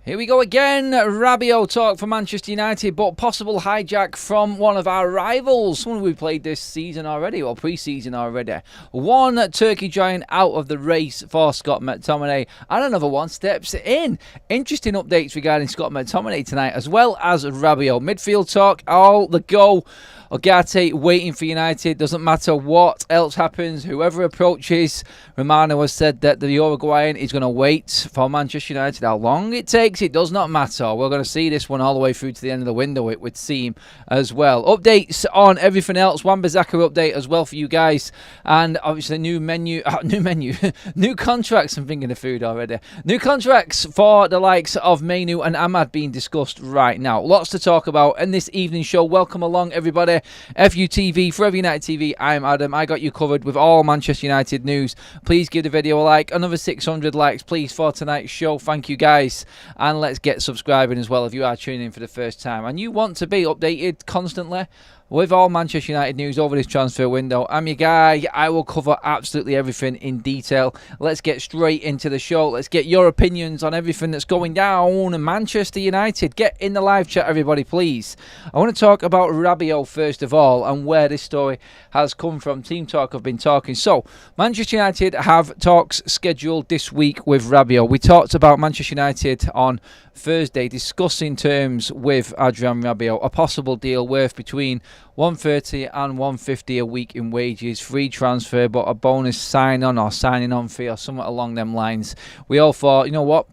Here we go again. Rabiot talk for Manchester United, but possible hijack from one of our rivals. Someone we played this season already, or pre-season already. One Turkey giant out of the race for Scott McTominay, and another one steps in. Interesting updates regarding Scott McTominay tonight, as well as Rabiot. Midfield talk, all the go. UGARTE waiting for United. Doesn't matter what else happens, whoever approaches. Romano has said that the Uruguayan is going to wait for Manchester United. How long it takes, it does not matter. We're going to see this one all the way through to the end of the window, it would seem, as well. Updates on everything else. Wan-Bissaka update as well for you guys. And obviously new contracts. I'm thinking of food already. New contracts for the likes of Mainu and Ahmad being discussed right now. Lots to talk about in this evening show. Welcome along, everybody. FUTV, Forever United TV, I'm Adam. I got you covered with all Manchester United news. Please give the video a like. Another 600 likes, please, for tonight's show. Thank you, guys. And let's get subscribing as well if you are tuning in for the first time and you want to be updated constantly with all Manchester United news over this transfer window. I'm your guy. I will cover absolutely everything in detail. Let's get straight into the show. Let's get your opinions on everything that's going down Manchester United. Get in the live chat, everybody, please. I want to talk about Rabiot first of all and where this story has come from. Team Talk have been talking. So, Manchester United have talks scheduled this week with Rabiot. We talked about Manchester United on Thursday discussing terms with Adrian Rabiot, a possible deal worth between 130 and 150 a week in wages, free transfer, but a bonus sign-on or signing-on fee or something along them lines. We all thought, you know what?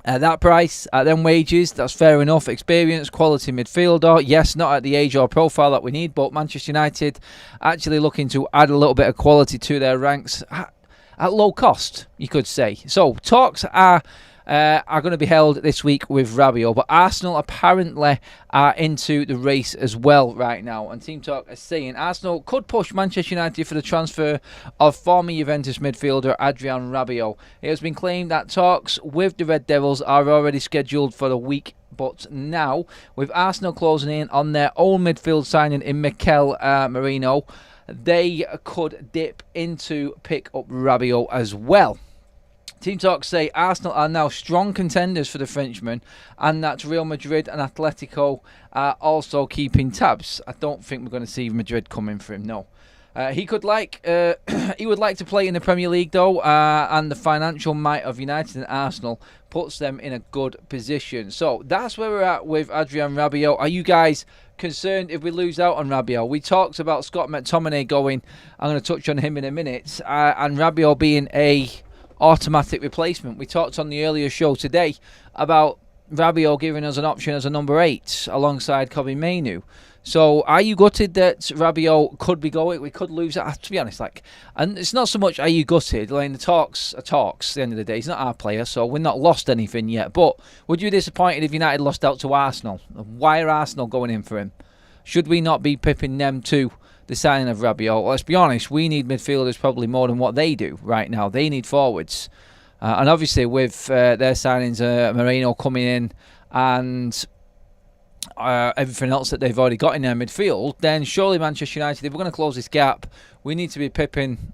At that price, at them wages, that's fair enough. Experience, quality midfielder. Yes, not at the age or profile that we need, but Manchester United actually looking to add a little bit of quality to their ranks at low cost, you could say. So, talks are going to be held this week with Rabiot, but Arsenal apparently are into the race as well right now, and Team Talk is saying Arsenal could push Manchester United for the transfer of former Juventus midfielder Adrian Rabiot. It has been claimed that talks with the Red Devils are already scheduled for the week, but now with Arsenal closing in on their own midfield signing in Mikel Merino, they could dip into pick up Rabiot as well. Team Talk say Arsenal are now strong contenders for the Frenchman, and that Real Madrid and Atletico are also keeping tabs. I don't think we're going to see Madrid coming for him, no. He would like to play in the Premier League though, and the financial might of United and Arsenal puts them in a good position. So that's where we're at with Adrian Rabiot. Are you guys concerned if we lose out on Rabiot? We talked about Scott McTominay going. I'm going to touch on him in a minute, and Rabiot being a automatic replacement. We talked on the earlier show today about Rabiot giving us an option as a number 8 alongside Kobbie Mainoo. So are you gutted that Rabiot could be going? We could lose it. To be honest, and it's not so much are you gutted. Like, the talks are talks. At the end of the day, he's not our player, so we're not lost anything yet. But would you be disappointed if United lost out to Arsenal? Why are Arsenal going in for him? Should we not be pipping them too? The signing of Rabiot. Let's be honest, we need midfielders probably more than what they do right now. They need forwards. And obviously with their signings, Moreno coming in and everything else that they've already got in their midfield, then surely Manchester United, if we're going to close this gap, we need to be pipping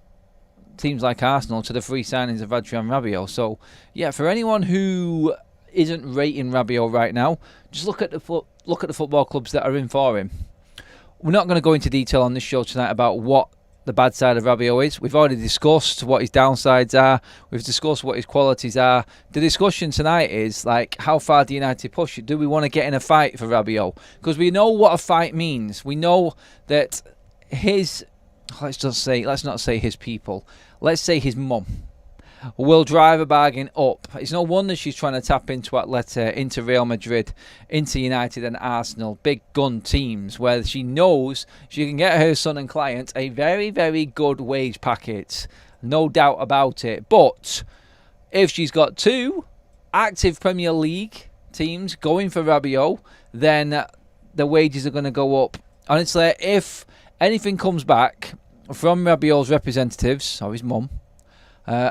teams like Arsenal to the free signings of Adrian Rabiot. So, yeah, for anyone who isn't rating Rabiot right now, just look at the football clubs that are in for him. We're not going to go into detail on this show tonight about what the bad side of Rabiot is. We've already discussed what his downsides are. We've discussed what his qualities are. The discussion tonight is, how far do United push it? Do we want to get in a fight for Rabiot? Because we know what a fight means. We know that let's not say his people. Let's say his mum will drive a bargain up. It's no wonder she's trying to tap into Atleti, into Real Madrid, into United and Arsenal, big gun teams, where she knows she can get her son and client a very, very good wage packet. No doubt about it. But if she's got two active Premier League teams going for Rabiot, then the wages are going to go up. Honestly, if anything comes back from Rabiot's representatives, or his mum,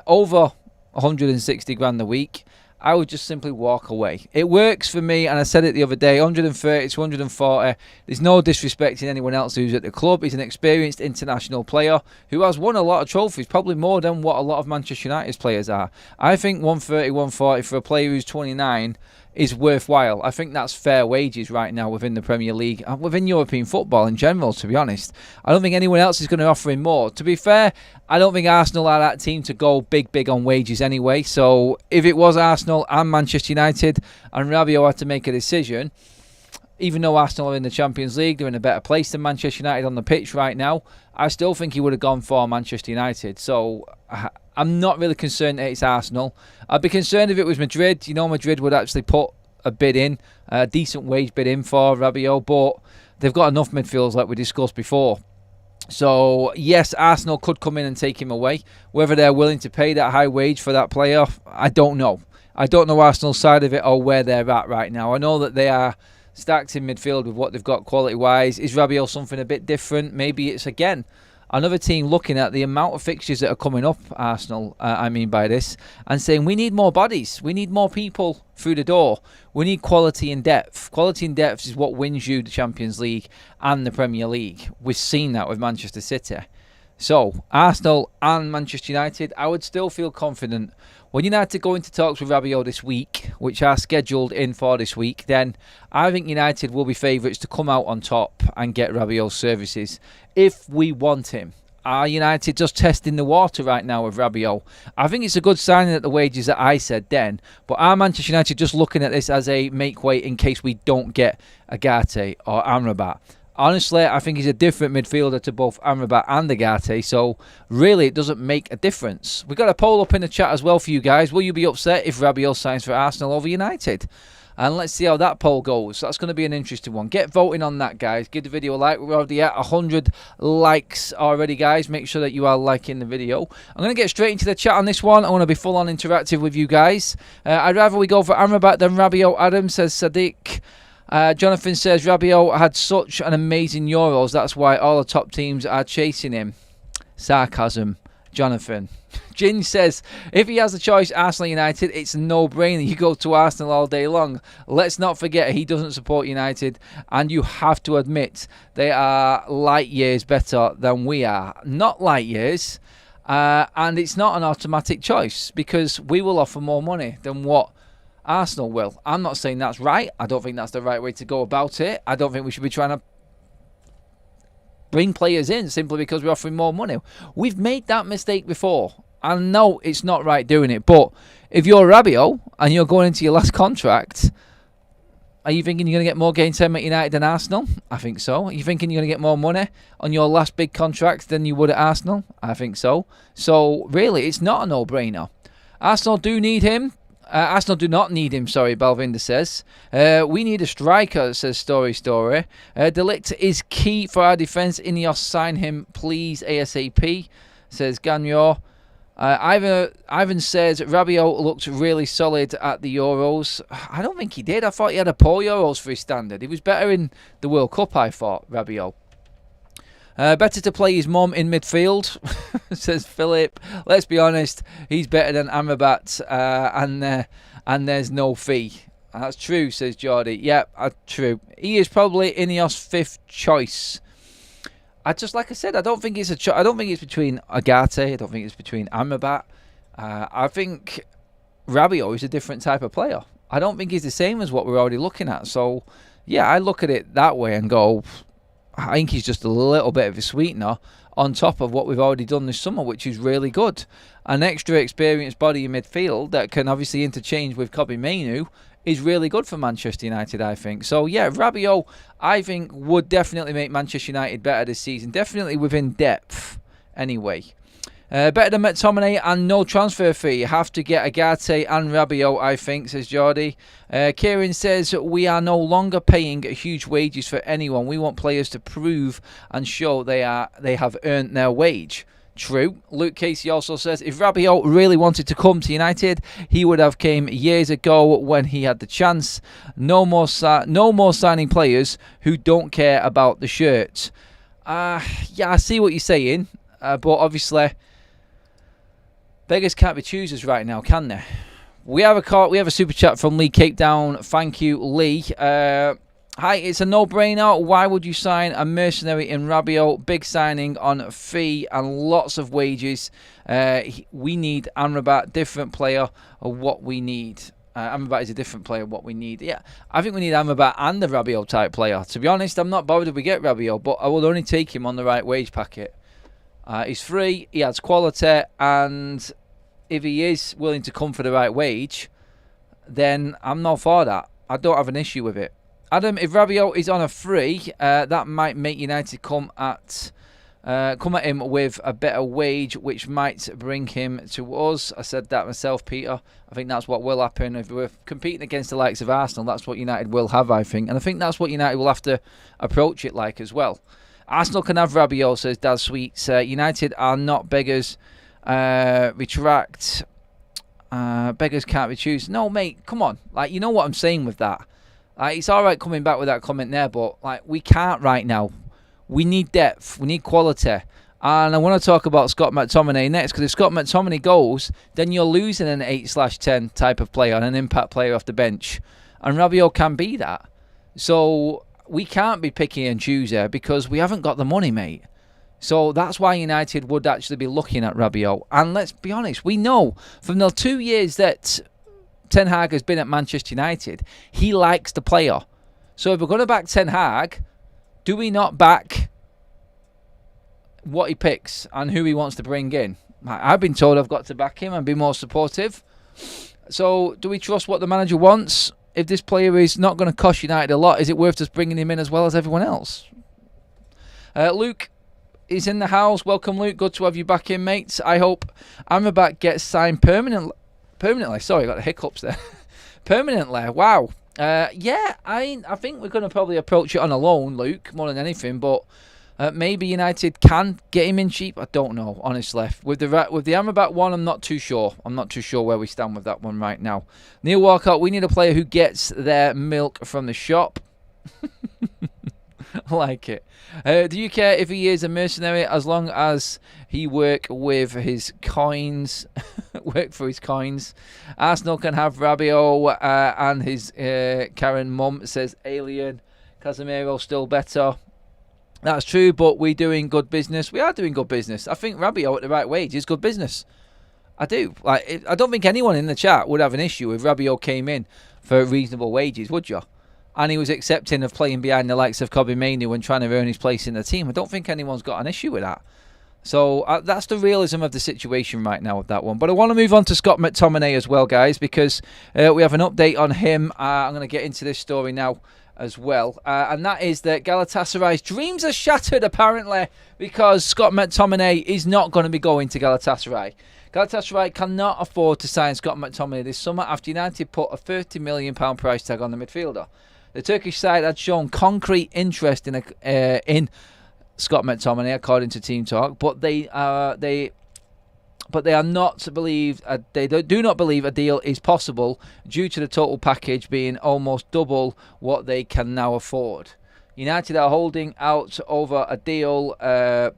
over 160 grand a week, I would just simply walk away. It works for me, and I said it the other day, 130 to 140. There's no disrespecting anyone else who's at the club. He's an experienced international player who has won a lot of trophies, probably more than what a lot of Manchester United's players are. I think 130, 140 for a player who's 29 is worthwhile. I think that's fair wages right now within the Premier League and within European football in general, to be honest. I don't think anyone else is going to offer him more. To be fair, I don't think Arsenal are that team to go big on wages anyway. So if it was Arsenal and Manchester United and Rabiot had to make a decision, even though Arsenal are in the Champions League, they're in a better place than Manchester United on the pitch right now, I still think he would have gone for Manchester United. So I'm not really concerned that it's Arsenal. I'd be concerned if it was Madrid. You know, Madrid would actually put a bid in, a decent wage bid in for Rabiot, but they've got enough midfielders like we discussed before. So, yes, Arsenal could come in and take him away. Whether they're willing to pay that high wage for that player, I don't know. I don't know Arsenal's side of it or where they're at right now. I know that they are stacked in midfield with what they've got quality-wise. Is Rabiot something a bit different? Maybe it's, again, another team looking at the amount of fixtures that are coming up, Arsenal, I mean by this, and saying we need more bodies. We need more people through the door. We need quality and depth. Quality and depth is what wins you the Champions League and the Premier League. We've seen that with Manchester City. So, Arsenal and Manchester United, I would still feel confident. When United go into talks with Rabiot this week, which are scheduled in for this week, then I think United will be favourites to come out on top and get Rabiot's services if we want him. Are United just testing the water right now with Rabiot? I think it's a good signing at the wages that I said then, but are Manchester United just looking at this as a make way in case we don't get UGARTE or Amrabat? Honestly, I think he's a different midfielder to both Amrabat and UGARTE, so really it doesn't make a difference. We've got a poll up in the chat as well for you guys. Will you be upset if Rabiot signs for Arsenal over United? And let's see how that poll goes. That's going to be an interesting one. Get voting on that, guys. Give the video a like. We're already at 100 likes already, guys. Make sure that you are liking the video. I'm going to get straight into the chat on this one. I want to be full-on interactive with you guys. I'd rather we go for Amrabat than Rabiot. Adam says Sadiq. Jonathan says Rabiot had such an amazing Euros. That's why all the top teams are chasing him. Sarcasm, Jonathan. Jin says, if he has a choice, Arsenal United, it's a no-brainer. You go to Arsenal all day long. Let's not forget he doesn't support United, and you have to admit they are light years better than we are. Not light years, and it's not an automatic choice because we will offer more money than what Arsenal will. I'm not saying that's right. I don't think that's the right way to go about it. I don't think we should be trying to bring players in simply because we're offering more money. We've made that mistake before. I know it's not right doing it, but if you're Rabiot and you're going into your last contract, are you thinking you're going to get more game time at United than Arsenal? I think so. Are you thinking you're going to get more money on your last big contract than you would at Arsenal? I think so. So, really, it's not a no-brainer. Arsenal do need him. Arsenal do not need him, sorry, Balvinda says. We need a striker, says Story. De Ligt is key for our defence. Ineos, sign him, please, ASAP, says Gagnon. Ivan says Rabiot looked really solid at the Euros. I don't think he did. I thought he had a poor Euros for his standard. He was better in the World Cup, I thought, Rabiot. Better to play his mum in midfield, says Philip. Let's be honest, he's better than Amrabat, and there's no fee. That's true, says Jordy. Yep, true. He is probably Ineos' fifth choice. Like I said, I don't think it's I don't think it's between UGARTE. I don't think it's between Amrabat. I think Rabiot is a different type of player. I don't think he's the same as what we're already looking at. So, yeah, I look at it that way and go, I think he's just a little bit of a sweetener on top of what we've already done this summer, which is really good. An extra experienced body in midfield that can obviously interchange with Kobbie Mainoo is really good for Manchester United, I think. So, yeah, Rabiot, I think, would definitely make Manchester United better this season. Definitely within depth, anyway. Better than McTominay and no transfer fee. You have to get UGARTE and Rabiot, I think, says Jordy. Kieran says, we are no longer paying huge wages for anyone. We want players to prove and show they have earned their wage. True. Luke Casey also says, if Rabiot really wanted to come to United, he would have came years ago when he had the chance. No more signing players who don't care about the shirt. Yeah, I see what you're saying, but obviously beggars can't be choosers right now, can they? We have a super chat from Lee Cape Town. Thank you, Lee. Hi, it's a no-brainer. Why would you sign a mercenary in Rabiot? Big signing on fee and lots of wages. We need Amrabat, different player, of what we need. Amrabat is a different player. What we need, yeah, I think we need Amrabat and the Rabiot type player. To be honest, I'm not bothered if we get Rabiot, but I will only take him on the right wage packet. He's free, he adds quality, and if he is willing to come for the right wage, then I'm not for that. I don't have an issue with it. Adam, if Rabiot is on a free, that might make United come at him with a better wage, which might bring him to us. I said that myself, Peter. I think that's what will happen. If we're competing against the likes of Arsenal, that's what United will have, I think. And I think that's what United will have to approach it like as well. Arsenal can have Rabiot, says Daz Sweets. United are not beggars. Retract. Beggars can't be choosers. No, mate, come on. Like, you know what I'm saying with that. It's all right coming back with that comment there, but like, we can't right now. We need depth. We need quality. And I want to talk about Scott McTominay next, because if Scott McTominay goes, then you're losing an 8/10 type of player and an impact player off the bench. And Rabiot can be that. So we can't be picky and choosy because we haven't got the money, mate. So that's why United would actually be looking at Rabiot. And let's be honest, we know from the 2 years that Ten Hag has been at Manchester United, he likes the player. So if we're going to back Ten Hag, do we not back what he picks and who he wants to bring in? I've been told I've got to back him and be more supportive. So do we trust what the manager wants? If this player is not going to cost United a lot, is it worth just bringing him in as well as everyone else? Luke is in the house. Welcome, Luke. Good to have you back in, mates. I hope Amrabat gets signed permanently. Sorry, I got the hiccups there. Permanently. Wow. Yeah, I think we're going to probably approach it on a loan, Luke, more than anything. But maybe United can get him in cheap. I don't know, honestly. With the Amrabat one, I'm not too sure. I'm not too sure where we stand with that one right now. Neil Walcott, we need a player who gets their milk from the shop. I like it. Do you care if he is a mercenary as long as he work with his coins? Work for his coins. Arsenal can have Rabiot and his Karen mum, says Alien. Casemiro still better. That's true, but we're doing good business. We are doing good business. I think Rabiot at the right wage is good business. I do. I don't think anyone in the chat would have an issue if Rabiot came in for reasonable wages, would you? And he was accepting of playing behind the likes of Kobbie Mainoo and trying to earn his place in the team. I don't think anyone's got an issue with that. So that's the realism of the situation right now with that one. But I want to move on to Scott McTominay as well, guys, because we have an update on him. I'm going to get into this story now as well. And that is that Galatasaray's dreams are shattered, apparently, because Scott McTominay is not going to be going to Galatasaray. Galatasaray cannot afford to sign Scott McTominay this summer after United put a £30 million price tag on the midfielder. The Turkish side had shown concrete interest in Scott McTominay, according to Team Talk, but they are not believe they do not believe a deal is possible due to the total package being almost double what they can now afford. United are holding out over a deal here.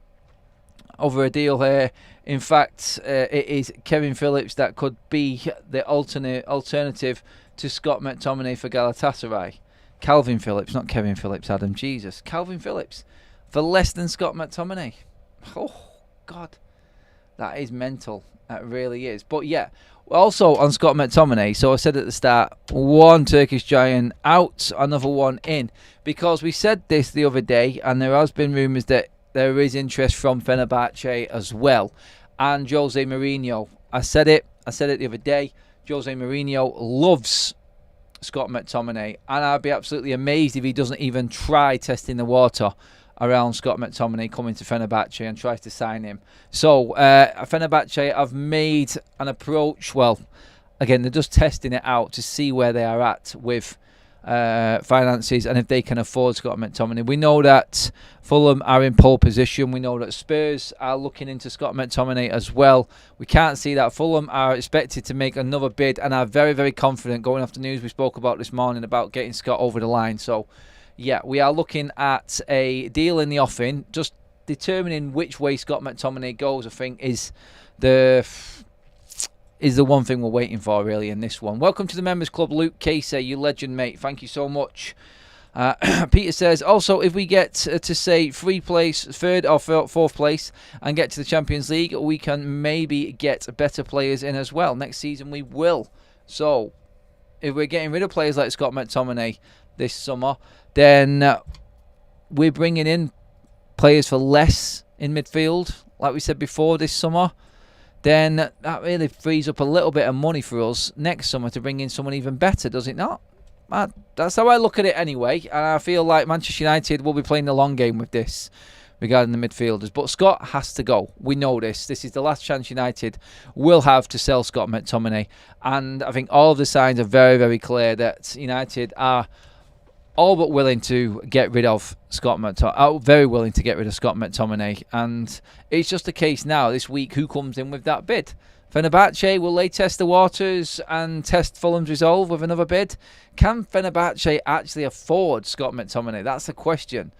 In fact, it is Kevin Phillips that could be the alternative to Scott McTominay for Galatasaray. Calvin Phillips, not Kevin Phillips, Adam. Jesus. Calvin Phillips for less than Scott McTominay. Oh, God. That is mental. That really is. But yeah, also on Scott McTominay, so I said at the start, one Turkish giant out, another one in. Because we said this the other day, and there has been rumours that there is interest from Fenerbahce as well. And Jose Mourinho. I said it the other day. Jose Mourinho loves Scott McTominay, and I'd be absolutely amazed if he doesn't even try testing the water around Scott McTominay coming to Fenerbahce and tries to sign him. So Fenerbahce have made an approach. Well, again, they're just testing it out to see where they are at with finances and if they can afford Scott McTominay. We know that Fulham are in pole position. We know that Spurs are looking into Scott McTominay as well. We can't see that. Fulham are expected to make another bid and are very, very confident going off the news we spoke about this morning about getting Scott over the line. So, yeah, we are looking at a deal in the offing. Just determining which way Scott McTominay goes, I think, is the one thing we're waiting for, really, in this one. Welcome to the Members Club, Luke Casey, you legend, mate. Thank you so much. Peter says, also, if we get to, say, third or fourth place and get to the Champions League, we can maybe get better players in as well. Next season, we will. So, if we're getting rid of players like Scott McTominay this summer, then we're bringing in players for less in midfield, like we said before this summer. Then that really frees up a little bit of money for us next summer to bring in someone even better, does it not? That's how I look at it anyway, and I feel like Manchester United will be playing the long game with this regarding the midfielders. But Scott has to go. We know this. This is the last chance United will have to sell Scott McTominay, and I think all of the signs are very, very clear that United are all but willing to get rid of Scott McTominay. Very willing to get rid of Scott McTominay, and it's just a case now this week who comes in with that bid. Fenerbahce, will they test the waters and test Fulham's resolve with another bid? Can Fenerbahce actually afford Scott McTominay? That's the question.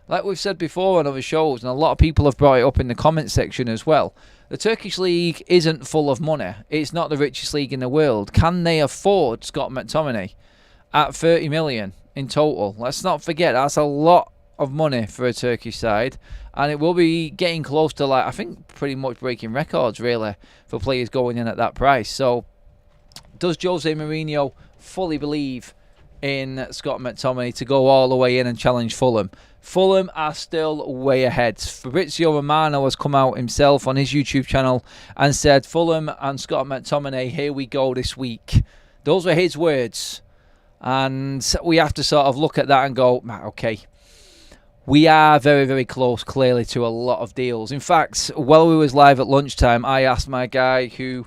Like we've said before on other shows, and a lot of people have brought it up in the comment section as well, the Turkish league isn't full of money. It's not the richest league in the world. Can they afford Scott McTominay at 30 million in total? Let's not forget, that's a lot of money for a Turkish side, and it will be getting close to, like, I think, pretty much breaking records really for players going in at that price. So does Jose Mourinho fully believe in Scott McTominay to go all the way in and challenge Fulham? Fulham are still way ahead. Fabrizio Romano has come out himself on his YouTube channel and said, Fulham and Scott McTominay, here we go this week. Those were his words, and we have to sort of look at that and go, okay, we are very, very close, clearly, to a lot of deals. In fact, while we was live at lunchtime, I asked my guy who,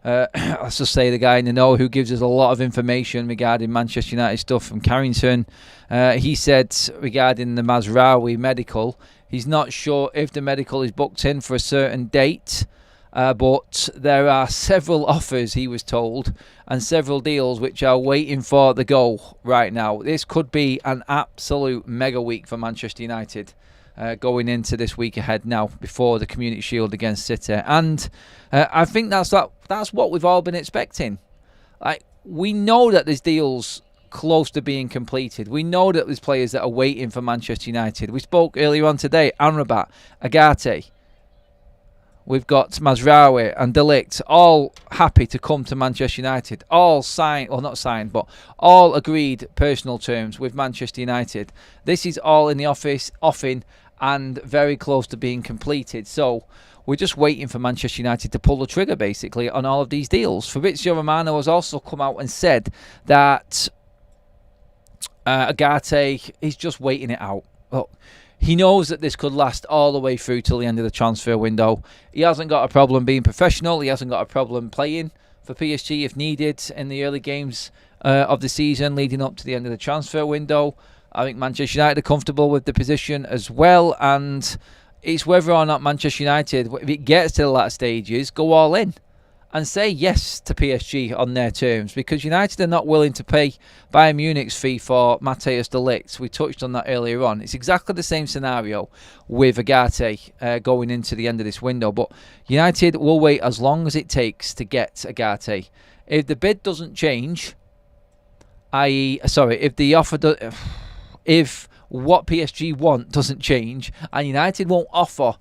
let's just say the guy in the know, who gives us a lot of information regarding Manchester United stuff from Carrington. He said regarding the Mazraoui medical, he's not sure if the medical is booked in for a certain date, but there are several offers, he was told, and several deals which are waiting for the go right now. This could be an absolute mega week for Manchester United going into this week ahead now before the Community Shield against City. And I think that's what we've all been expecting. Like, we know that there's deals close to being completed. We know that there's players that are waiting for Manchester United. We spoke earlier on today, Amrabat, UGARTE. We've got Mazraoui and De Ligt all happy to come to Manchester United. All signed, well, not signed, but all agreed personal terms with Manchester United. This is all in the offing and very close to being completed. So we're just waiting for Manchester United to pull the trigger, basically, on all of these deals. Fabrizio Romano has also come out and said that UGARTE is just waiting it out. Well, he knows that this could last all the way through till the end of the transfer window. He hasn't got a problem being professional. He hasn't got a problem playing for PSG if needed in the early games of the season leading up to the end of the transfer window. I think Manchester United are comfortable with the position as well, and it's whether or not Manchester United, if it gets to the latter stages, go all in and say yes to PSG on their terms, because United are not willing to pay Bayern Munich's fee for Matthias de Ligt. We touched on that earlier on. It's exactly the same scenario with UGARTE going into the end of this window, but United will wait as long as it takes to get UGARTE. If the bid doesn't change, if what PSG want doesn't change and United won't offer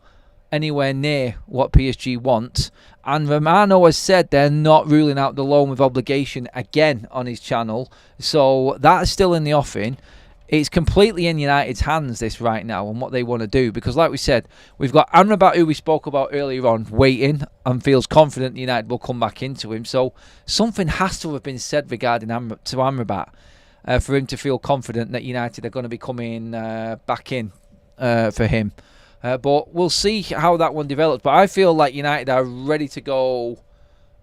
anywhere near what PSG want, and Romano has said they're not ruling out the loan with obligation again on his channel, so that's still in the offing. It's completely in United's hands this right now and what they want to do, because like we said, we've got Amrabat, who we spoke about earlier on, waiting and feels confident United will come back into him. So something has to have been said regarding Amrabat for him to feel confident that United are going to be coming back in for him. But we'll see how that one develops. But I feel like United are ready to go.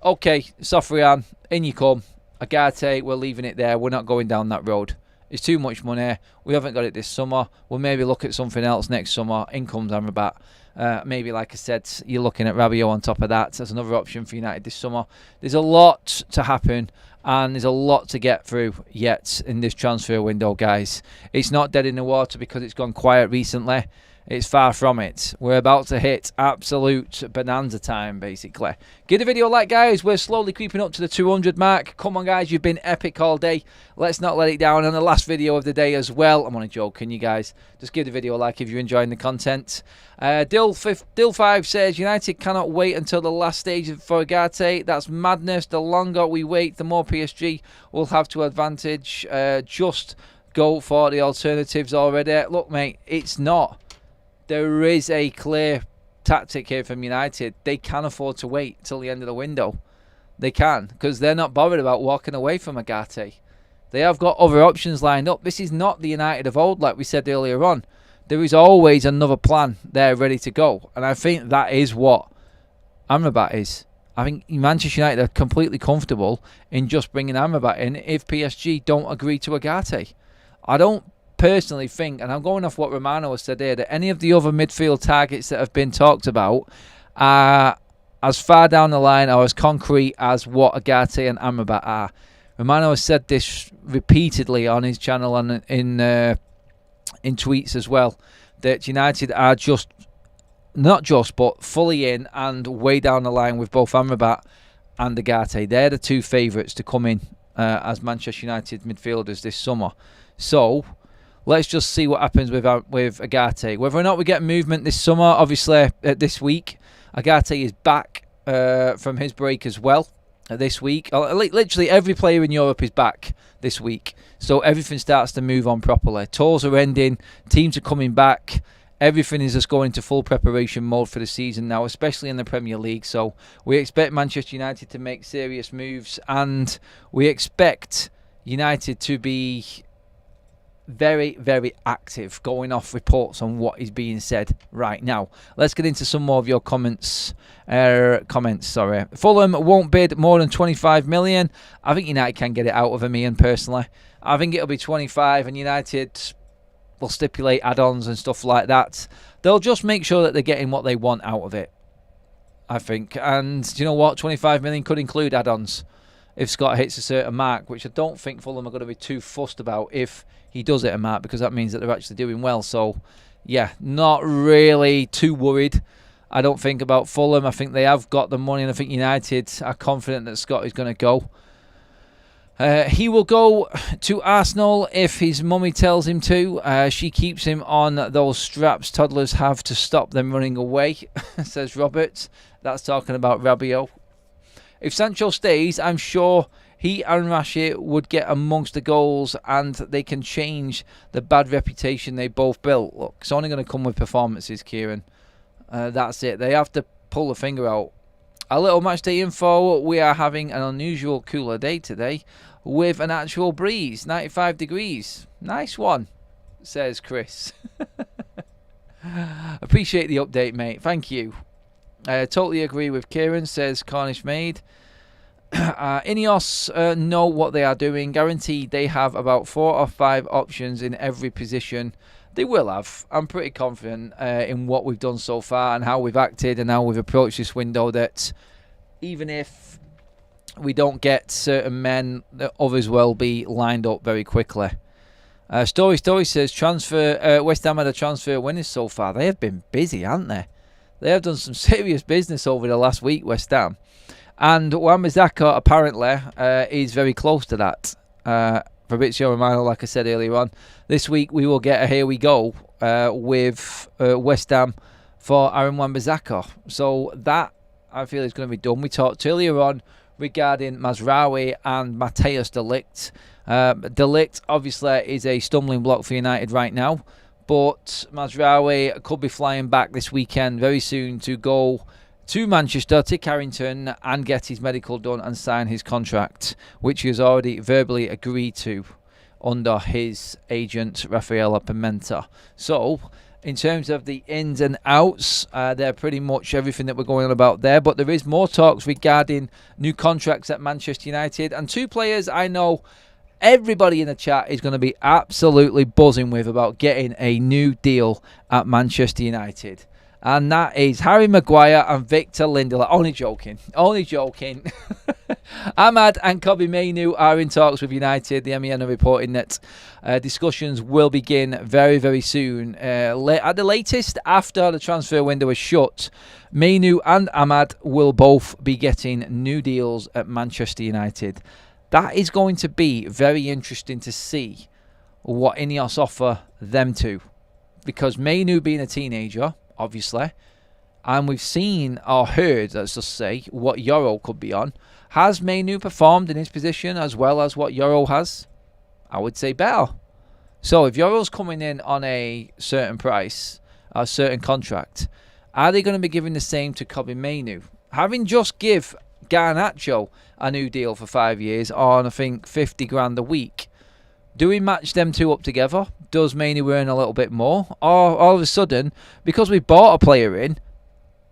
Okay, Sofian, in you come. UGARTE, we're leaving it there. We're not going down that road. It's too much money. We haven't got it this summer. We'll maybe look at something else next summer. In comes Amrabat. Maybe, like I said, you're looking at Rabiot on top of that. That's another option for United this summer. There's a lot to happen, and there's a lot to get through yet in this transfer window, guys. It's not dead in the water because it's gone quiet recently. It's far from it. We're about to hit absolute bonanza time, basically. Give the video a like, guys. We're slowly creeping up to the 200 mark. Come on, guys. You've been epic all day. Let's not let it down. And the last video of the day as well. I'm only joking, you guys. Just give the video a like if you're enjoying the content. Dill5 says, United cannot wait until the last stage for UGARTE. That's madness. The longer we wait, the more PSG will have to advantage. Just go for the alternatives already. Look, mate, it's not. There is a clear tactic here from United. They can afford to wait till the end of the window. They can, because they're not bothered about walking away from UGARTE. They have got other options lined up. This is not the United of old, like we said earlier on. There is always another plan there ready to go. And I think that is what Amrabat is. I think Manchester United are completely comfortable in just bringing Amrabat in if PSG don't agree to UGARTE. I don't personally think, and I'm going off what Romano has said here, that any of the other midfield targets that have been talked about are as far down the line or as concrete as what UGARTE and Amrabat are. Romano has said this repeatedly on his channel and in tweets as well, that United are just, not just, but fully in and way down the line with both Amrabat and UGARTE. They're the two favourites to come in as Manchester United midfielders this summer. So let's just see what happens with UGARTE. Whether or not we get movement this summer, obviously this week, UGARTE is back from his break as well this week. Literally every player in Europe is back this week. So everything starts to move on properly. Tours are ending, teams are coming back. Everything is just going into full preparation mode for the season now, especially in the Premier League. So we expect Manchester United to make serious moves, and we expect United to be very, very active, going off reports on what is being said right now. Let's get into some more of your comments. Fulham won't bid more than 25 million. I think United can get it out of him, Ian, personally. I think it'll be 25, and United will stipulate add-ons and stuff like that. They'll just make sure that they're getting what they want out of it, I think. And do you know what? 25 million could include add-ons if Scott hits a certain mark, which I don't think Fulham are going to be too fussed about if he does hit a mark, because that means that they're actually doing well. So, yeah, not really too worried, I don't think, about Fulham. I think they have got the money, and I think United are confident that Scott is going to go. He will go to Arsenal if his mummy tells him to. She keeps him on those straps toddlers have to stop them running away, says Robert. That's talking about Rabiot. If Sancho stays, I'm sure he and Rashi would get amongst the goals, and they can change the bad reputation they both built. Look, it's only going to come with performances, Kieran. That's it. They have to pull the finger out. A little match day info. We are having an unusual cooler day today with an actual breeze, 95 degrees. Nice one, says Chris. Appreciate the update, mate. Thank you. Totally agree with Kieran, says Cornish Maid. Ineos know what they are doing. Guaranteed they have about 4 or 5 options in every position. They will have. I'm pretty confident in what we've done so far and how we've acted and how we've approached this window, that even if we don't get certain men, that others will be lined up very quickly. Story says West Ham had a transfer winners so far. They have been busy, haven't they? They have done some serious business over the last week, West Ham. And Wan-Bissaka apparently is very close to that. Fabrizio Romano, like I said earlier on, this week we will get a here we go with West Ham for Aaron Wan-Bissaka. So that, I feel, is going to be done. We talked earlier on regarding Mazraoui and Matthijs de Ligt. De Ligt obviously is a stumbling block for United right now, but Mazraoui could be flying back this weekend very soon to go to Manchester, to Carrington, and get his medical done and sign his contract, which he has already verbally agreed to under his agent, Rafaela Pimenta. So, in terms of the ins and outs, they're pretty much everything that we're going on about there. But there is more talks regarding new contracts at Manchester United. And 2 players I know everybody in the chat is going to be absolutely buzzing with about getting a new deal at Manchester United. And that is Harry Maguire and Victor Lindelof. Only joking. Only joking. Ahmad and Kobbie Mainoo are in talks with United. The MEN are reporting that discussions will begin very, very soon. At the latest, after the transfer window is shut, Mainoo and Ahmad will both be getting new deals at Manchester United. That is going to be very interesting to see what Ineos offer them to. Because Mainoo being a teenager, obviously, and we've seen or heard, let's just say, what Euro could be on. Has Mainoo performed in his position as well as what Euro has? I would say better. So if Euro's coming in on a certain price, a certain contract, are they going to be giving the same to Kobbie Mainoo? Having just give Garnacho a new deal for 5 years on, I think, 50 grand a week, do we match them two up together? Does Mainoo earn a little bit more? Or all of a sudden, because we bought a player in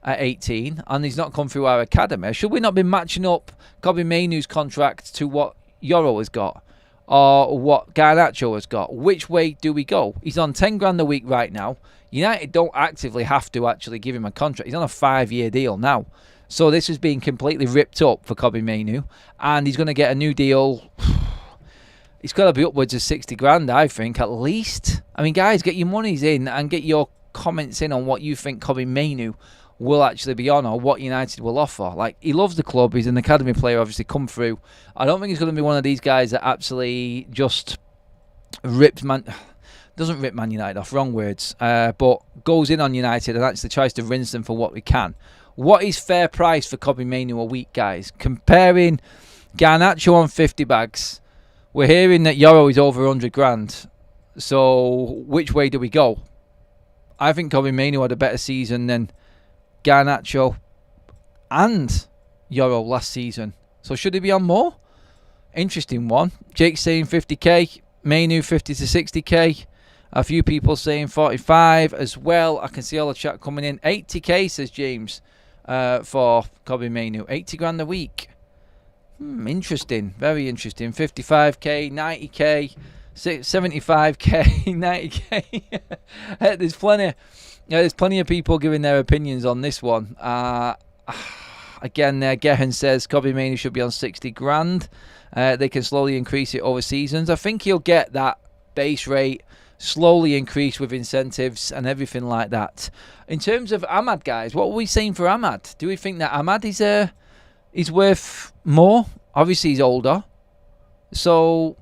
at 18 and he's not come through our academy, should we not be matching up Kobbie Mainoo's contract to what Euro has got or what Garnacho has got? Which way do we go? He's on 10 grand a week right now. United don't actively have to actually give him a contract. He's on a 5-year deal now. So this is being completely ripped up for Kobbie Mainoo, and he's going to get a new deal. It's got to be upwards of 60 grand, I think, at least. I mean, guys, get your monies in and get your comments in on what you think Kobbie Mainoo will actually be on or what United will offer. Like, he loves the club. He's an academy player, obviously, come through. I don't think he's going to be one of these guys that absolutely just doesn't rip Man United off, wrong words, but goes in on United and actually tries to rinse them for what we can. What is fair price for Kobbie Mainoo a week, guys? Comparing Garnacho on 50 bags, we're hearing that Euro is over 100 grand. So which way do we go? I think Kobbie Mainoo had a better season than Garnacho and Euro last season. So should he be on more? Interesting one. Jake's saying 50k, Mainoo 50 to 60k. A few people saying 45 as well. I can see all the chat coming in. 80k, says James, for Kobbie Mainoo. 80 grand a week. Interesting. Very interesting. 55k, 90k, 75k, 90k. There's plenty of people giving their opinions on this one. Again, Gehan says Kobbie Mainoo should be on 60 grand. They can slowly increase it over seasons. I think he'll get that base rate slowly increase with incentives and everything like that. In terms of Ahmad, guys, what are we saying for Ahmad? Do we think that Ahmad is worth more? Obviously, he's older. So,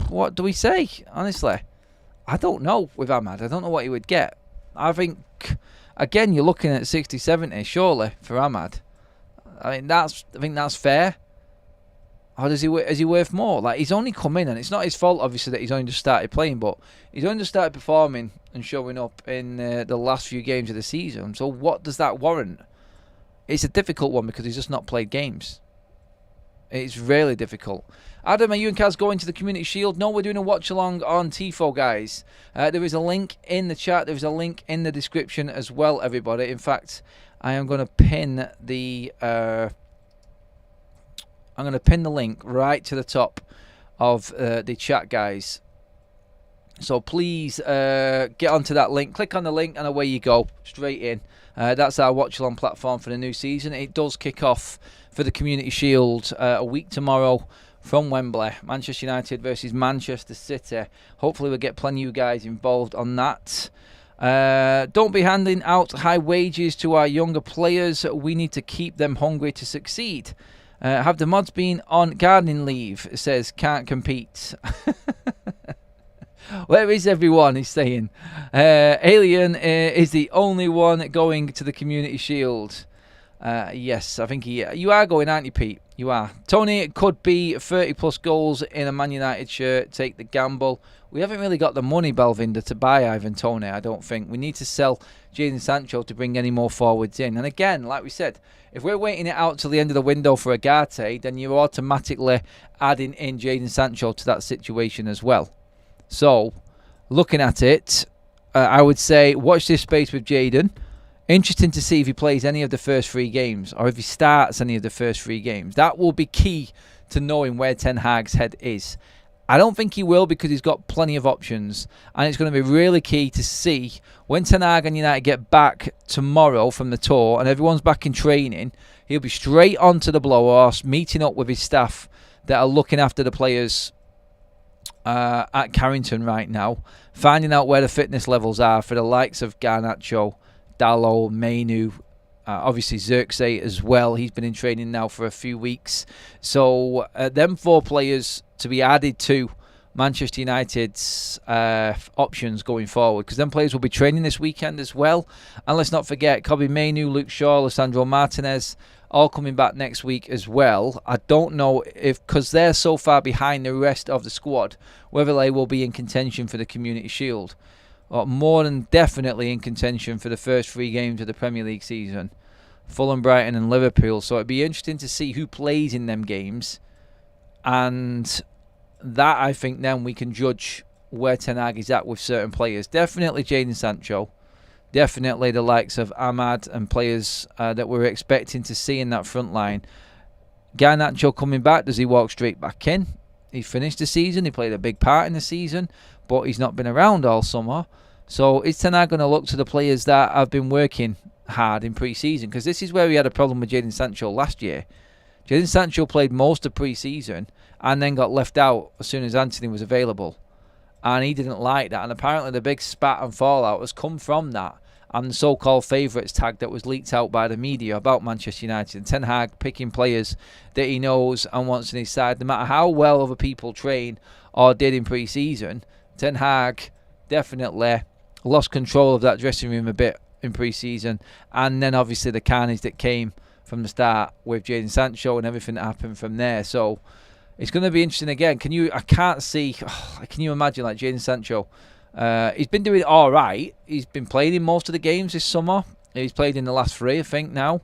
what do we say? Honestly, I don't know with Ahmad. I don't know what he would get. I think, again, you're looking at 60, 70, surely, for Ahmad. I think that's fair. Or is he worth more? Like, he's only come in, and it's not his fault, obviously, that he's only just started playing, but he's only just started performing and showing up in the last few games of the season. So what does that warrant? It's a difficult one because he's just not played games. It's really difficult. Adam, are you and Kaz going to the Community Shield? No, we're doing a watch-along on TIFO, guys. There is a link in the chat. There is a link in the description as well, everybody. In fact, I am going to pin the... I'm going to pin the link right to the top of the chat, guys. So please get onto that link. Click on the link and away you go. Straight in. That's our watch-along platform for the new season. It does kick off for the Community Shield a week tomorrow from Wembley. Manchester United versus Manchester City. Hopefully we'll get plenty of you guys involved on that. Don't be handing out high wages to our younger players. We need to keep them hungry to succeed. Have the mods been on gardening leave? It says can't compete. Where is everyone? He's saying. Alien is the only one going to the Community Shield. Yes, I think you are going, aren't you, Pete? You are. Tony, could be 30 plus goals in a Man United shirt. Take the gamble. We haven't really got the money, Balvinder, to buy Ivan Toney, I don't think. We need to sell Jadon Sancho to bring any more forwards in. And again, like we said, if we're waiting it out till the end of the window for UGARTE, then you're automatically adding in Jadon Sancho to that situation as well. So, looking at it, I would say watch this space with Jadon. Interesting to see if he plays any of the first 3 games or if he starts any of the first 3 games. That will be key to knowing where Ten Hag's head is. I don't think he will, because he's got plenty of options. And it's going to be really key to see when Ten Hag and United get back tomorrow from the tour and everyone's back in training, he'll be straight onto the blow horse, meeting up with his staff that are looking after the players at Carrington right now, finding out where the fitness levels are for the likes of Garnacho, Dalot, Mainu, obviously Xerxes as well. He's been in training now for a few weeks. So them 4 players to be added to Manchester United's options going forward, because them players will be training this weekend as well. And let's not forget, Kobbie Mainoo, Luke Shaw, Alessandro Martinez, all coming back next week as well. I don't know if, because they're so far behind the rest of the squad, whether they will be in contention for the Community Shield, or more than definitely in contention for the first 3 games of the Premier League season. Fulham, Brighton and Liverpool. So it'd be interesting to see who plays in them games. And that, I think, then we can judge where Ten Hag is at with certain players. Definitely Jadon Sancho. Definitely the likes of Ahmad and players that we're expecting to see in that front line. Garnacho coming back. Does he walk straight back in? He finished the season. He played a big part in the season, but he's not been around all summer. So is Ten Hag going to look to the players that have been working hard in pre-season? Because this is where we had a problem with Jadon Sancho last year. Jadon Sancho played most of pre-season and then got left out as soon as Anthony was available. And he didn't like that. And apparently the big spat and fallout has come from that. And the so-called favourites tag that was leaked out by the media about Manchester United. And Ten Hag picking players that he knows and wants on his side. No matter how well other people train or did in pre-season, Ten Hag definitely lost control of that dressing room a bit in pre-season. And then obviously the carnage that came from the start with Jadon Sancho and everything that happened from there. So it's going to be interesting again. Can you imagine like Jadon Sancho? He's been doing all right. He's been playing in most of the games this summer. He's played in the last 3, I think, now.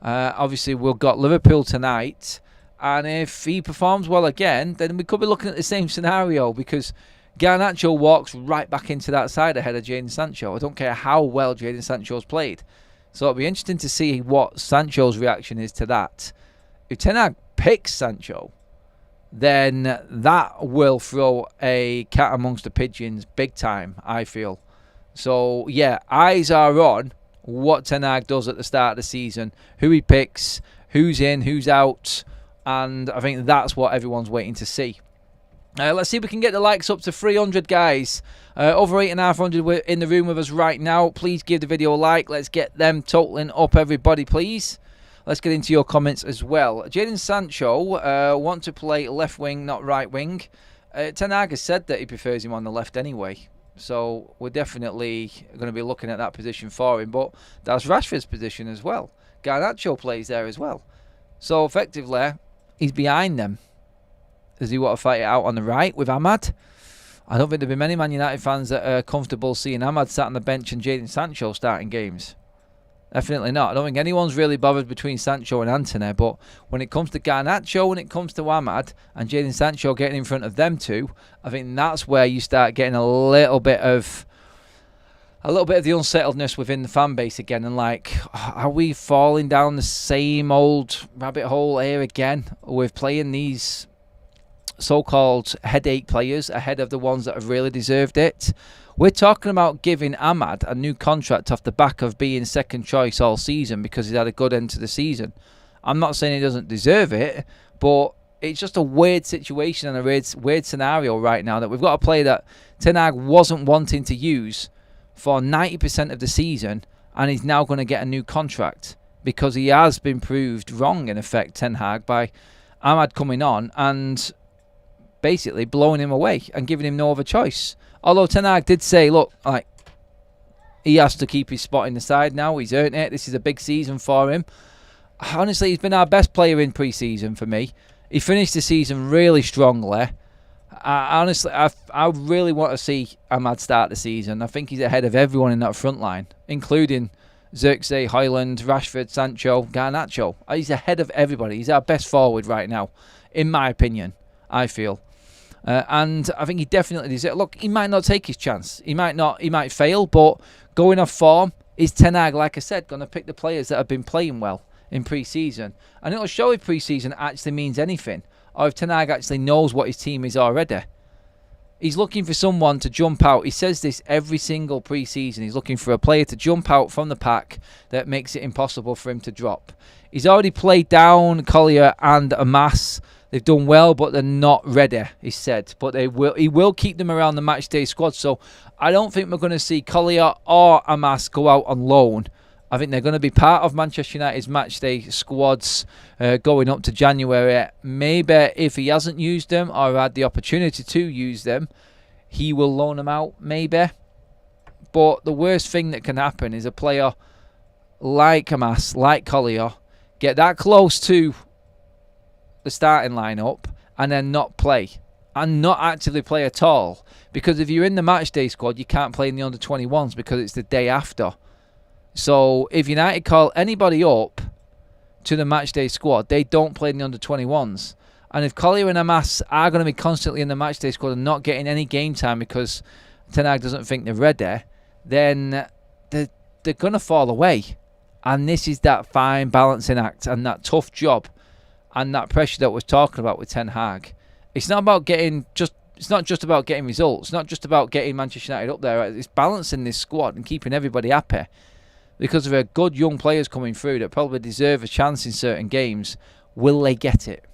Obviously, we've got Liverpool tonight. And if he performs well again, then we could be looking at the same scenario, because Garnacho walks right back into that side ahead of Jadon Sancho. I don't care how well Jadon Sancho's played. So it'll be interesting to see what Sancho's reaction is to that. If Ten Hag picks Sancho, then that will throw a cat amongst the pigeons big time, I feel. So, yeah, eyes are on what Ten Hag does at the start of the season, who he picks, who's in, who's out, and I think that's what everyone's waiting to see. Let's see if we can get the likes up to 300, guys. Over 8,500 in the room with us right now. Please give the video a like. Let's get them totaling up, everybody, please. Let's get into your comments as well. Jadon Sancho want to play left wing, not right wing. Ten Hag has said that he prefers him on the left anyway. So we're definitely going to be looking at that position for him. But that's Rashford's position as well. Garnacho plays there as well. So effectively, he's behind them. Does he want to fight it out on the right with Ahmad? I don't think there'll be many Man United fans that are comfortable seeing Ahmad sat on the bench and Jadon Sancho starting games. Definitely not. I don't think anyone's really bothered between Sancho and Antony, but when it comes to Garnacho, when it comes to Ahmad and Jadon Sancho getting in front of them two, I think that's where you start getting a little bit of the unsettledness within the fan base again, and like, are we falling down the same old rabbit hole here again with playing these so-called headache players ahead of the ones that have really deserved it? We're talking about giving Ahmad a new contract off the back of being second choice all season because he's had a good end to the season. I'm not saying he doesn't deserve it, but it's just a weird situation and a weird scenario right now that we've got a player that Ten Hag wasn't wanting to use for 90% of the season, and he's now going to get a new contract because he has been proved wrong, in effect, Ten Hag, by Ahmad coming on and basically blowing him away and giving him no other choice. Although Ten Hag did say, look, like, he has to keep his spot in the side now. He's earned it. This is a big season for him. Honestly, he's been our best player in pre-season for me. He finished the season really strongly. Honestly, I really want to see Ahmad start the season. I think he's ahead of everyone in that front line, including Xerxes, Højlund, Rashford, Sancho, Garnacho. He's ahead of everybody. He's our best forward right now, in my opinion, I feel. And I think he definitely deserves it. Look, he might not take his chance. He might fail, but going off form, is Ten Hag, like I said, going to pick the players that have been playing well in pre-season? And it'll show if pre-season actually means anything, or if Ten Hag actually knows what his team is already. He's looking for someone to jump out. He says this every single pre-season. He's looking for a player to jump out from the pack that makes it impossible for him to drop. He's already played down Collier and Amas. They've done well, but they're not ready, he said. But he will keep them around the matchday squad. So I don't think we're going to see Collier or Amas go out on loan. I think they're going to be part of Manchester United's matchday squads going up to January. Maybe if he hasn't used them or had the opportunity to use them, he will loan them out, maybe. But the worst thing that can happen is a player like Amas, like Collier, get that close to the starting lineup and then not play. And not actively play at all. Because if you're in the matchday squad, you can't play in the under-21s because it's the day after. So if United call anybody up to the matchday squad, they don't play in the under-21s. And if Collier and Amas are going to be constantly in the matchday squad and not getting any game time because Ten Hag doesn't think they're ready, then they're going to fall away. And this is that fine balancing act and that tough job and that pressure that we're talking about with Ten Hag. It's not about it's not just about getting results. It's not just about getting Manchester United up there. It's balancing this squad and keeping everybody happy. Because there are good young players coming through that probably deserve a chance in certain games. Will they get it?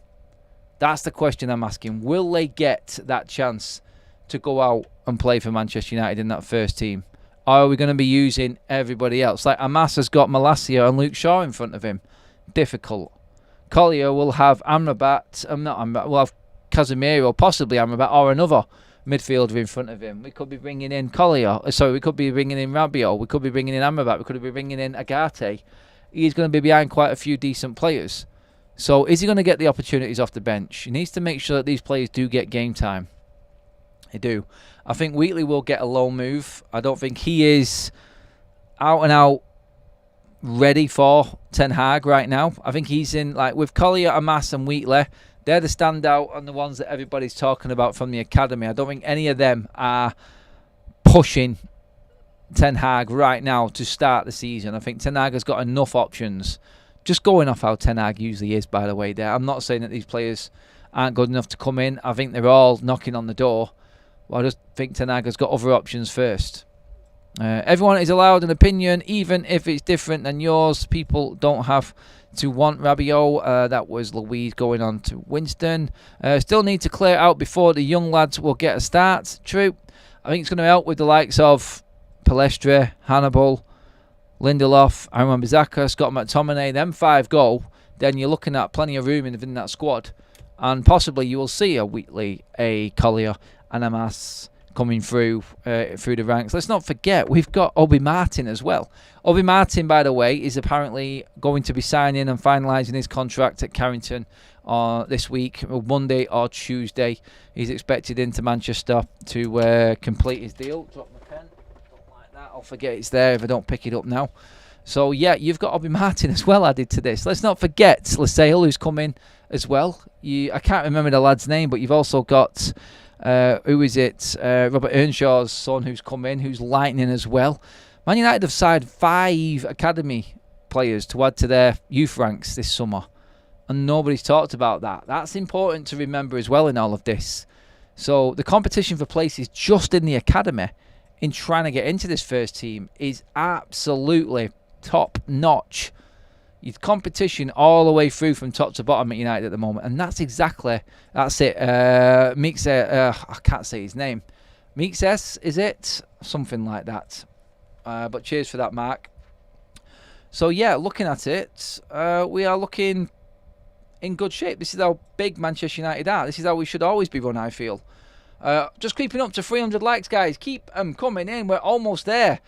That's the question I'm asking. Will they get that chance to go out and play for Manchester United in that first team? Or are we going to be using everybody else? Like Amas has got Malacia and Luke Shaw in front of him. Difficult. Collier will have we'll have Casemiro, possibly Amrabat, or another midfielder in front of him. We could be bringing in we could be bringing in Rabiot, we could be bringing in Amrabat, we could be bringing in UGARTE. He's going to be behind quite a few decent players. So is he going to get the opportunities off the bench? He needs to make sure that these players do get game time. They do. I think Wheatley will get a loan move. I don't think he is out and out ready for Ten Hag right now. I think he's in, like, with Collier, Amas and Wheatley, they're the standout and the ones that everybody's talking about from the academy. I don't think any of them are pushing Ten Hag right now to start the season. I think Ten Hag has got enough options. Just going off how Ten Hag usually is, by the way, there. I'm not saying that these players aren't good enough to come in. I think they're all knocking on the door. But I just think Ten Hag has got other options first. Everyone is allowed an opinion, even if it's different than yours. People don't have to want Rabiot. That was Louise going on to Winston. Still need to clear out before the young lads will get a start. True. I think it's going to help with the likes of Palestre, Hannibal, Lindelof, Aaron Bissaka, Scott McTominay. Them 5 go. Then you're looking at plenty of room within that squad. And possibly you will see a Wheatley, a Collier, and a Amas coming through the ranks. Let's not forget, we've got Obi Martin as well. Obi Martin, by the way, is apparently going to be signing and finalising his contract at Carrington this week, Monday or Tuesday. He's expected into Manchester to complete his deal. Drop my pen. Don't like that. I'll forget it's there if I don't pick it up now. So, yeah, you've got Obi Martin as well added to this. Let's not forget Lascelles, who's coming as well. I can't remember the lad's name, but you've also got... who is it? Robert Earnshaw's son who's come in, who's lightning as well. Man United have signed 5 academy players to add to their youth ranks this summer. And nobody's talked about that. That's important to remember as well in all of this. So the competition for places just in the academy in trying to get into this first team is absolutely top notch. Your competition all the way through from top to bottom at United at the moment, and that's it. I can't say his name. Mixes, is it? Something like that. But cheers for that, Mark. So yeah, looking at it, we are looking in good shape. This is how big Manchester United are. This is how we should always be run, I feel. Just creeping up to 300 likes, guys. Keep them coming in. We're almost there.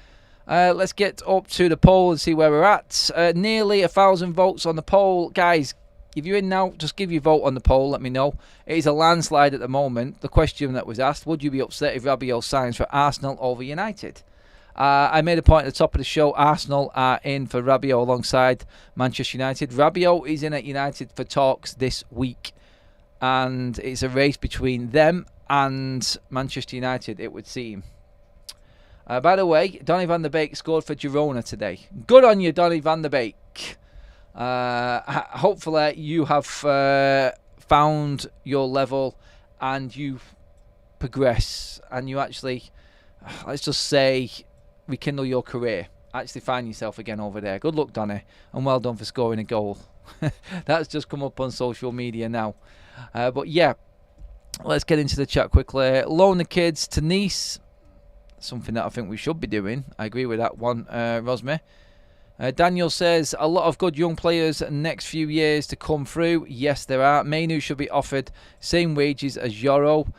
Let's get up to the poll and see where we're at. Nearly 1,000 votes on the poll. Guys, if you're in now, just give your vote on the poll. Let me know. It is a landslide at the moment. The question that was asked, would you be upset if Rabiot signs for Arsenal over United? I made a point at the top of the show. Arsenal are in for Rabiot alongside Manchester United. Rabiot is in at United for talks this week. And it's a race between them and Manchester United, it would seem. By the way, Donny van der Beek scored for Girona today. Good on you, Donny van der Beek. Hopefully you have found your level and you progress and you actually, let's just say, rekindle your career, actually find yourself again over there. Good luck, Donny, and well done for scoring a goal. That's just come up on social media now. But yeah, let's get into the chat quickly. Loan the kids to Nice. Something that I think we should be doing. I agree with that one, Rosme. Daniel says, a lot of good young players next few years to come through. Yes, there are. Mainu should be offered same wages as Yoro.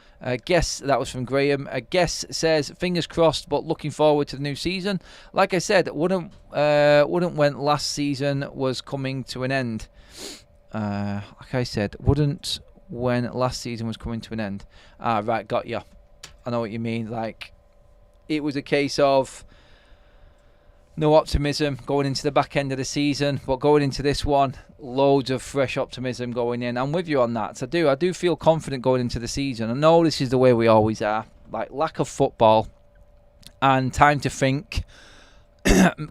Guess that was from Graham. Guess says, fingers crossed, but looking forward to the new season. Like I said, wouldn't when last season was coming to an end. Like I said, wouldn't when last season was coming to an end. Ah, right, got you. I know what you mean. Like, it was a case of no optimism going into the back end of the season, but going into this one, loads of fresh optimism going in. I'm with you on that. I do feel confident going into the season. I know this is the way we always are. Like, lack of football and time to think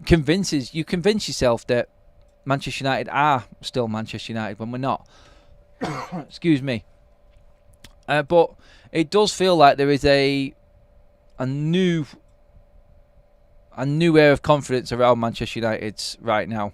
convince yourself that Manchester United are still Manchester United when we're not. Excuse me. But it does feel like there is a new air of confidence around Manchester United right now.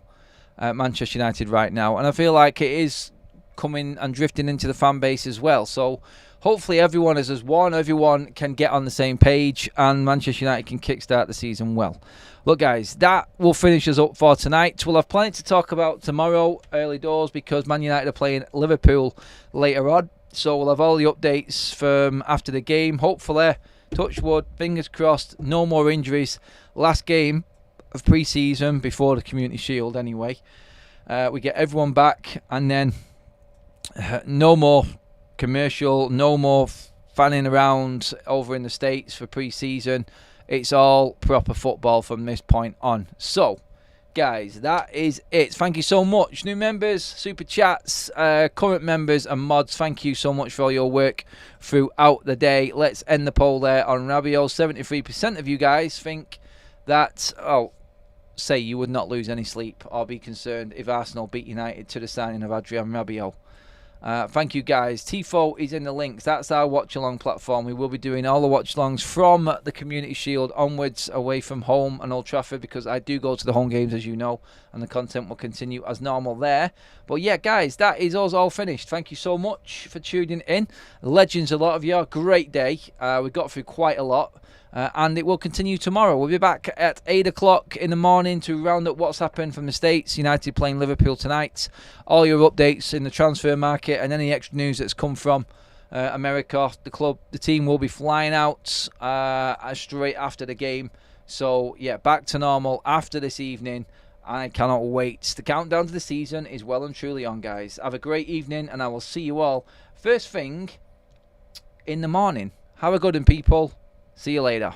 And I feel like it is coming and drifting into the fan base as well. So hopefully everyone is as one. Everyone can get on the same page, and Manchester United can kickstart the season well. Look, guys, that will finish us up for tonight. We'll have plenty to talk about tomorrow, early doors, because Man United are playing Liverpool later on. So we'll have all the updates from after the game. Hopefully, touch wood, fingers crossed, no more injuries. Last game of pre-season before the Community Shield anyway. We get everyone back, and then no more commercial, no more fanning around over in the States for pre-season. It's all proper football from this point on. So, guys, that is it. Thank you so much. New members, super chats, current members and mods, thank you so much for all your work throughout the day. Let's end the poll there on Rabiot. 73% of you guys think that, say you would not lose any sleep or be concerned if Arsenal beat United to the signing of Adrian Rabiot. Thank you, guys. Tifo is in the links. That's our watch-along platform. We will be doing all the watch-alongs from the Community Shield onwards, away from home and Old Trafford, because I do go to the home games, as you know, and the content will continue as normal there. But yeah, guys, that is us all finished. Thank you so much for tuning in. Legends, a lot of you. Great day. We got through quite a lot. And it will continue tomorrow. We'll be back at 8 o'clock in the morning to round up what's happened from the States. United playing Liverpool tonight. All your updates in the transfer market and any extra news that's come from America. The team will be flying out straight after the game. So, yeah, back to normal after this evening. I cannot wait. The countdown to the season is well and truly on, guys. Have a great evening, and I will see you all first thing in the morning. Have a good one, people. See you later.